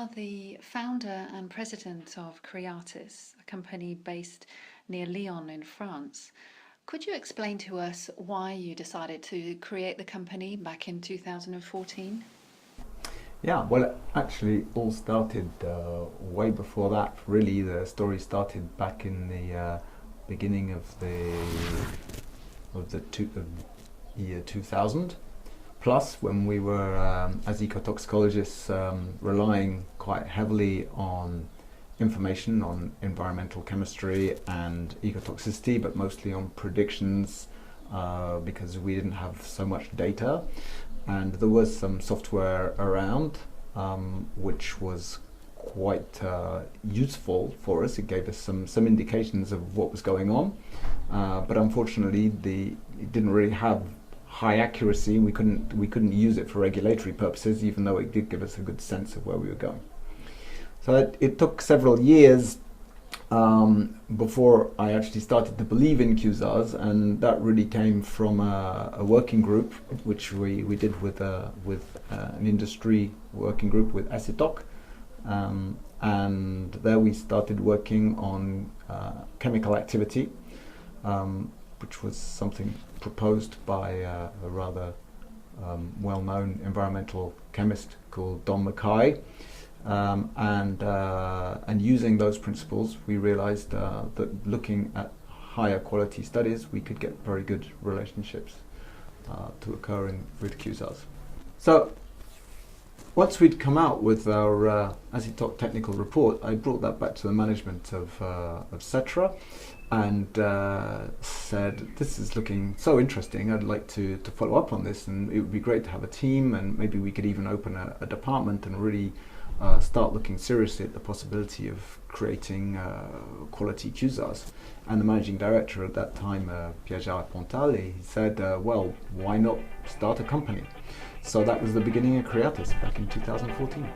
are the founder and president of KREATiS, a company based near Lyon in France. Could you explain to us why you decided to create the company back in 2014? Yeah, well, it actually all started way before that. Really, the story started back in the beginning of the year 2000. Plus, when we were, as eco-toxicologists, relying quite heavily on information on environmental chemistry and ecotoxicity, but mostly on predictions because we didn't have so much data. And there was some software around which was quite useful for us. It gave us some indications of what was going on, but unfortunately it didn't really have high accuracy, and we couldn't use it for regulatory purposes, even though it did give us a good sense of where we were going. So it took several years before I actually started to believe in QSARs, and that really came from a working group which we did with an industry working group with Acetoc, and there we started working on chemical activity, which was something proposed by a rather well-known environmental chemist called Don Mackay. And using those principles, we realized that looking at higher quality studies, we could get very good relationships to occur with QSARs. So once we'd come out with our Acetoc technical report, I brought that back to the management of CEHTRA and said, this is looking so interesting, I'd like to follow up on this, and it would be great to have a team, and maybe we could even open a department and really start looking seriously at the possibility of creating quality QSARs. And the managing director at that time, Pierre Pontal, he said, well, why not start a company? So that was the beginning of KREATiS back in 2014.